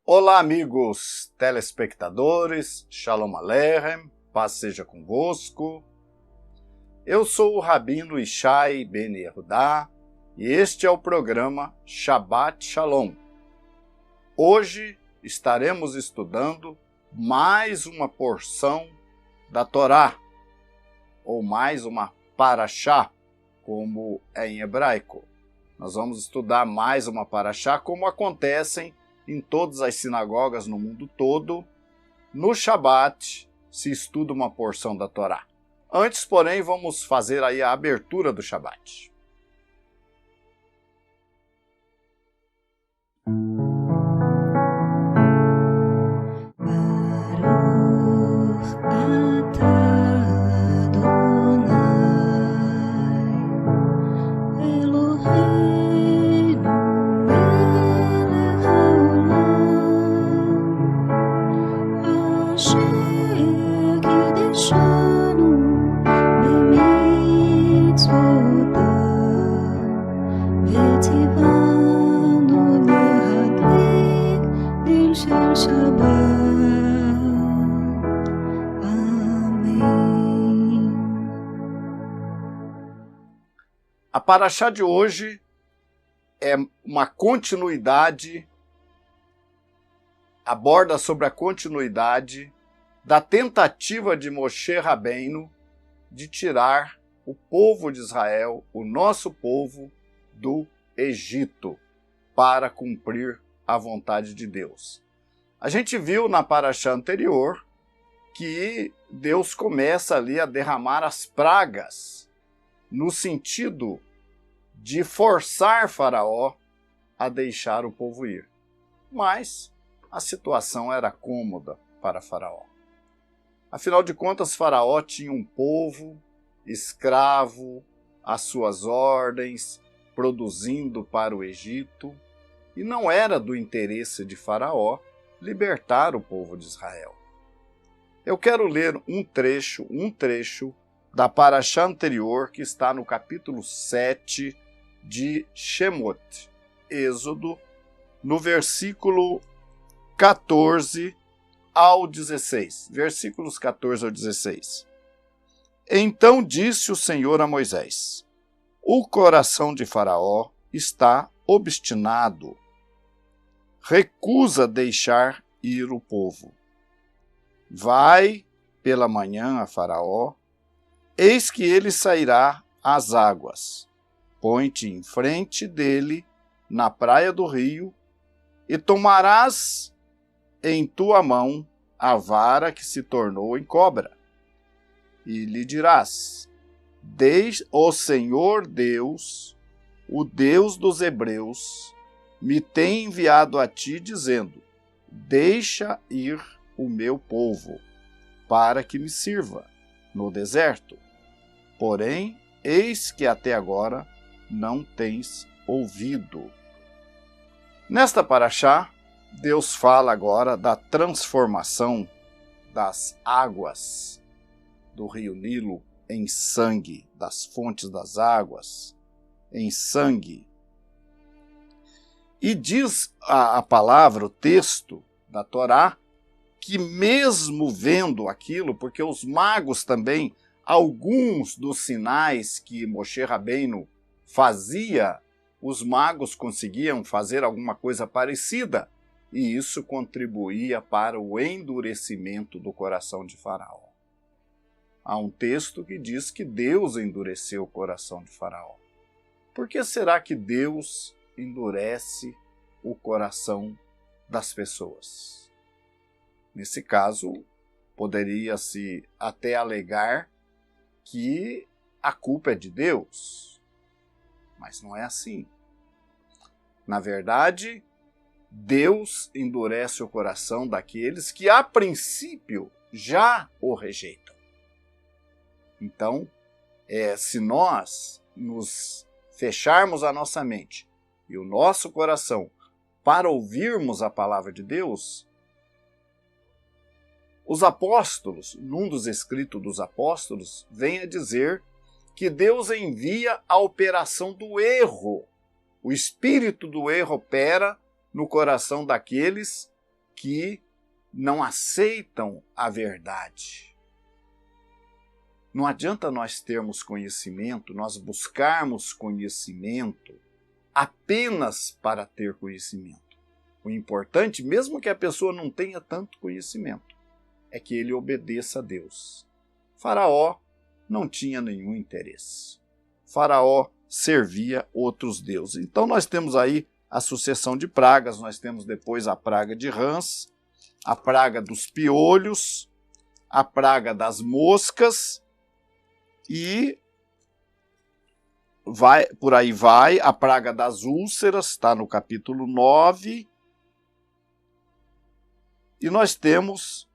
Olá, amigos telespectadores, Shalom Aleichem, paz seja convosco. Eu sou o Rabino Ishai Ben Yehudá e este é o programa Shabbat Shalom. Hoje estaremos estudando mais uma porção da Torá, ou mais uma parashá, como é em hebraico. Nós vamos estudar mais uma parashá, como acontecem em todas as sinagogas no mundo todo. No Shabat se estuda uma porção da Torá. Antes, porém, vamos fazer aí a abertura do Shabat. A parashá de hoje é uma continuidade, aborda sobre a continuidade da tentativa de Moshe Rabbeinu de tirar o povo de Israel, o nosso povo, do Egito, para cumprir a vontade de Deus. A gente viu na parashá anterior que Deus começa ali a derramar as pragas, no sentido de forçar Faraó a deixar o povo ir. Mas a situação era cômoda para Faraó. Afinal de contas, Faraó tinha um povo escravo às suas ordens, produzindo para o Egito, e não era do interesse de Faraó libertar o povo de Israel. Eu quero ler um trecho da parashá anterior, que está no capítulo 7 de Shemot, Êxodo, no versículo 14 ao 16. Versículos 14 ao 16. Então disse o Senhor a Moisés: o coração de Faraó está obstinado, recusa deixar ir o povo. Vai pela manhã a Faraó, eis que ele sairá às águas. Põe-te em frente dele, na praia do rio, e tomarás em tua mão a vara que se tornou em cobra. E lhe dirás: o Senhor Deus, o Deus dos Hebreus, me tem enviado a ti, dizendo: deixa ir o meu povo, para que me sirva no deserto. Porém, eis que até agora não tens ouvido. Nesta parashá, Deus fala agora da transformação das águas do rio Nilo em sangue, das fontes das águas em sangue. E diz a palavra, o texto da Torá, que mesmo vendo aquilo, porque os magos também, alguns dos sinais que Moshe Rabbeinu fazia, os magos conseguiam fazer alguma coisa parecida, e isso contribuía para o endurecimento do coração de Faraó. Há um texto que diz que Deus endureceu o coração de Faraó. Por que será que Deus endurece o coração das pessoas? Nesse caso, poderia-se até alegar que a culpa é de Deus. Mas não é assim. Na verdade, Deus endurece o coração daqueles que, a princípio, já o rejeitam. Então, se nós nos fecharmos a nossa mente e o nosso coração para ouvirmos a palavra de Deus, os apóstolos, num dos escritos dos apóstolos, vem a dizer que Deus envia a operação do erro. O espírito do erro opera no coração daqueles que não aceitam a verdade. Não adianta nós termos conhecimento, nós buscarmos conhecimento apenas para ter conhecimento. O importante, mesmo que a pessoa não tenha tanto conhecimento, é que ele obedeça a Deus. Faraó não tinha nenhum interesse. Faraó servia outros deuses. Então nós temos aí a sucessão de pragas, nós temos depois a praga de rãs, a praga dos piolhos, a praga das moscas e por aí vai, a praga das úlceras, está no capítulo 9. E nós temos,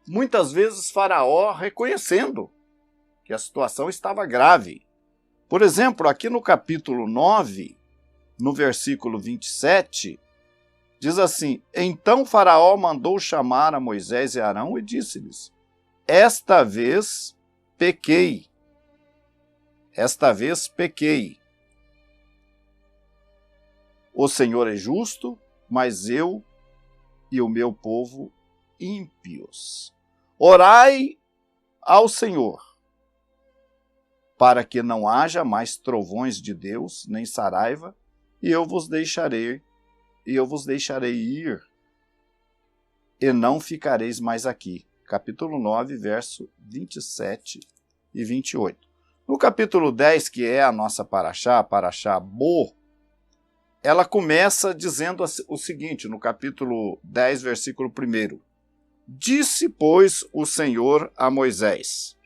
muitas vezes, Faraó reconhecendo que a situação estava grave. Por exemplo, aqui no capítulo 9, no versículo 27, diz assim: Então Faraó mandou chamar a Moisés e Arão e disse-lhes: Esta vez pequei. O Senhor é justo, mas eu e o meu povo ímpios. Orai ao Senhor, para que não haja mais trovões de Deus, nem saraiva, e eu vos deixarei ir, e não ficareis mais aqui. Capítulo 9, verso 27 e 28. No capítulo 10, que é a nossa Paraxá Bo, ela começa dizendo o seguinte, no capítulo 10, versículo 1. Disse, pois, o Senhor a Moisés.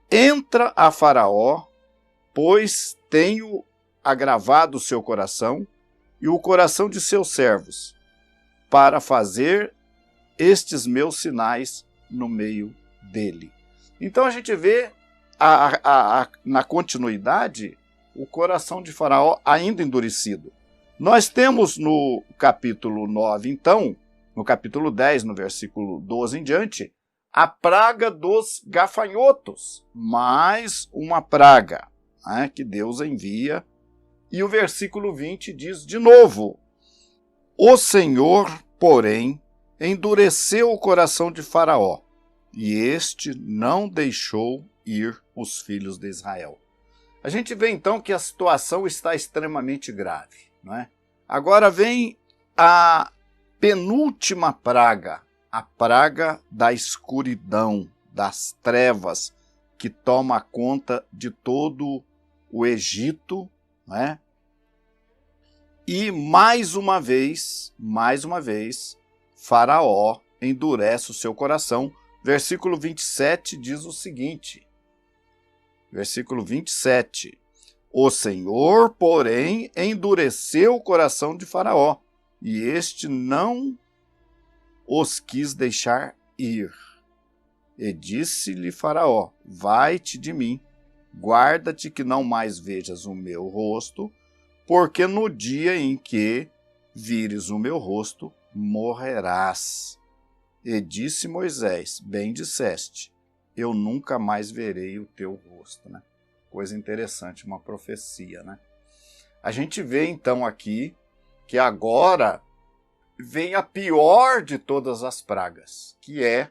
Entra a Faraó, pois tenho agravado o seu coração e o coração de seus servos, para fazer estes meus sinais no meio dele. Então a gente vê na continuidade o coração de Faraó ainda endurecido. Nós temos no capítulo 9, então, no capítulo 10, no versículo 12 em diante, a praga dos gafanhotos, mais uma praga, né, que Deus envia. E o versículo 20 diz de novo: O Senhor, porém, endureceu o coração de Faraó, e este não deixou ir os filhos de Israel. A gente vê então que a situação está extremamente grave, não é? Agora vem a penúltima praga, a praga da escuridão, das trevas, que toma conta de todo o Egito, não é? E mais uma vez, Faraó endurece o seu coração. Versículo 27 diz o seguinte, versículo 27, O Senhor, porém, endureceu o coração de Faraó, e este não os quis deixar ir. E disse-lhe Faraó: Vai-te de mim, guarda-te que não mais vejas o meu rosto, porque no dia em que vires o meu rosto, morrerás. E disse Moisés: Bem disseste, eu nunca mais verei o teu rosto. Né? Coisa interessante, uma profecia. Né? A gente vê então aqui que agora vem a pior de todas as pragas, que é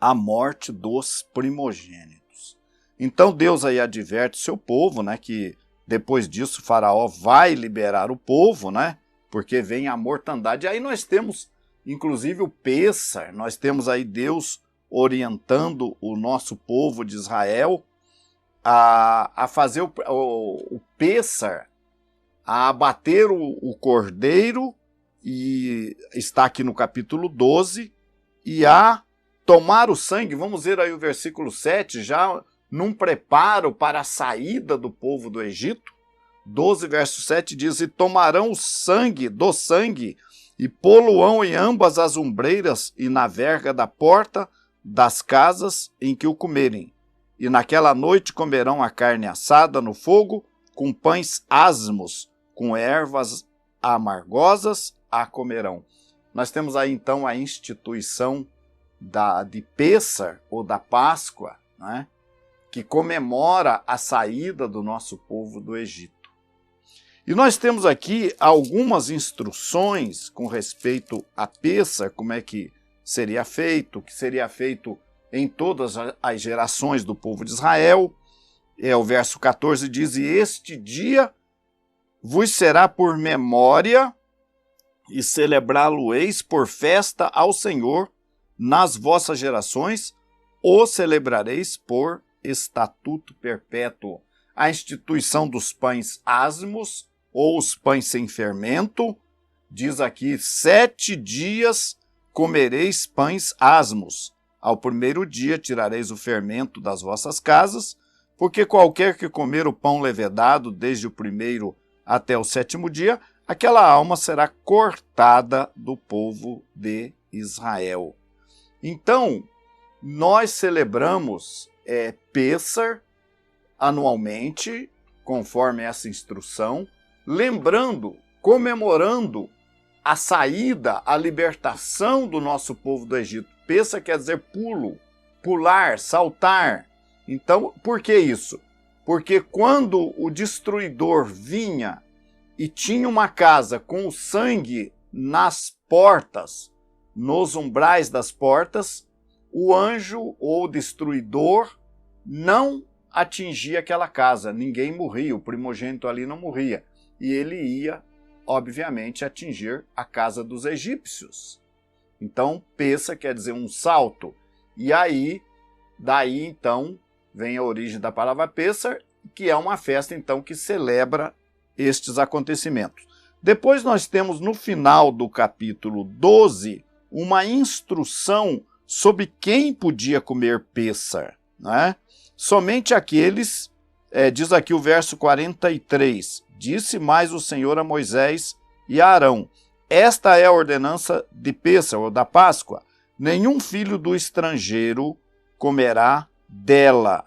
a morte dos primogênitos. Então Deus aí adverte o seu povo, né, que depois disso Faraó vai liberar o povo, né, porque vem a mortandade. Aí nós temos inclusive o Pêssar, nós temos aí Deus orientando o nosso povo de Israel a fazer o Pêssar, a abater o cordeiro, e está aqui no capítulo 12, e a tomar o sangue. Vamos ver aí o versículo 7, já num preparo para a saída do povo do Egito. 12, verso 7 diz: E tomarão o sangue do sangue, e pô-lo-ão em ambas as ombreiras e na verga da porta das casas em que o comerem. E naquela noite comerão a carne assada no fogo, com pães asmos, com ervas amargosas a comerão. Nós temos aí então a instituição de Pêssar, ou da Páscoa, né? que comemora a saída do nosso povo do Egito. E nós temos aqui algumas instruções com respeito a Pêssar, como é que seria feito, o que seria feito em todas as gerações do povo de Israel. O verso 14 diz: e este dia vos será por memória, e celebrá-lo-eis por festa ao Senhor nas vossas gerações, ou celebrareis por estatuto perpétuo. A instituição dos pães ázimos, ou os pães sem fermento, diz aqui: 7 dias comereis pães ázimos. Ao primeiro dia tirareis o fermento das vossas casas, porque qualquer que comer o pão levedado desde o primeiro até o 7º dia, aquela alma será cortada do povo de Israel. Então, nós celebramos Pêssar anualmente, conforme essa instrução, lembrando, comemorando a saída, a libertação do nosso povo do Egito. Pêssar quer dizer pulo, pular, saltar. Então, por que isso? Porque quando o destruidor vinha e tinha uma casa com o sangue nas portas, nos umbrais das portas, o anjo ou o destruidor não atingia aquela casa, ninguém morria, o primogênito ali não morria. E ele ia, obviamente, atingir a casa dos egípcios. Então, Pêssar quer dizer um salto. E aí, daí então, vem a origem da palavra Pêssar, que é uma festa então que celebra estes acontecimentos. Depois nós temos no final do capítulo 12 uma instrução sobre quem podia comer Pêssar, né? Somente aqueles, diz aqui o verso 43, disse mais o Senhor a Moisés e a Arão: esta é a ordenança de Pêssar, ou da Páscoa, nenhum filho do estrangeiro comerá dela.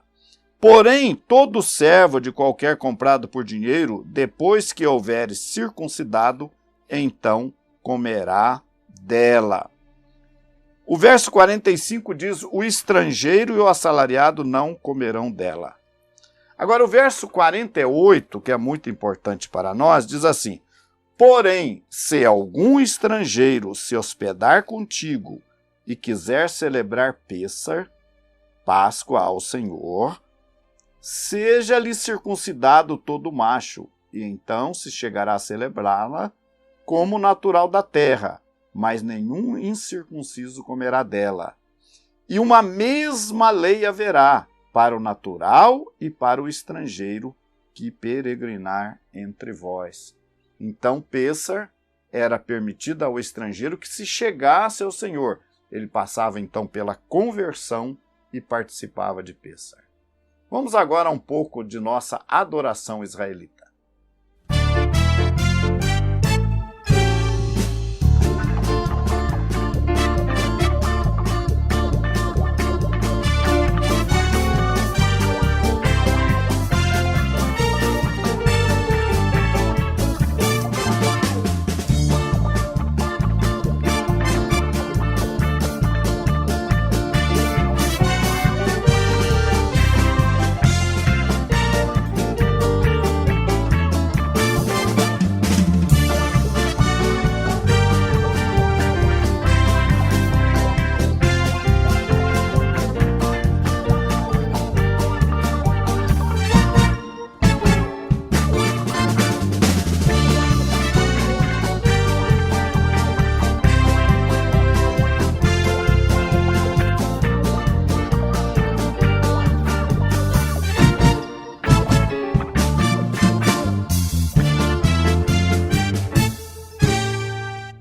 Porém, todo servo de qualquer comprado por dinheiro, depois que houver circuncidado, então comerá dela. O verso 45 diz: o estrangeiro e o assalariado não comerão dela. Agora, o verso 48, que é muito importante para nós, diz assim: porém, se algum estrangeiro se hospedar contigo e quiser celebrar Pêssar, Páscoa ao Senhor, seja-lhe circuncidado todo macho, e então se chegará a celebrá-la como natural da terra, mas nenhum incircunciso comerá dela. E uma mesma lei haverá para o natural e para o estrangeiro que peregrinar entre vós. Então Pêssar era permitida ao estrangeiro que se chegasse ao Senhor. Ele passava então pela conversão e participava de Pêssar. Vamos agora a um pouco de nossa adoração israelita.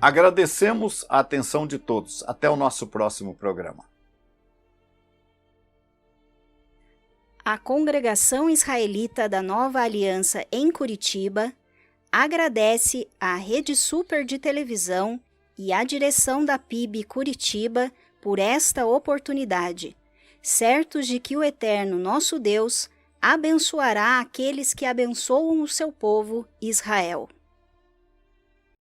Agradecemos a atenção de todos. Até o nosso próximo programa. A Congregação Israelita da Nova Aliança em Curitiba agradece à Rede Super de Televisão e à direção da PIB Curitiba por esta oportunidade, certos de que o Eterno nosso Deus abençoará aqueles que abençoam o seu povo Israel.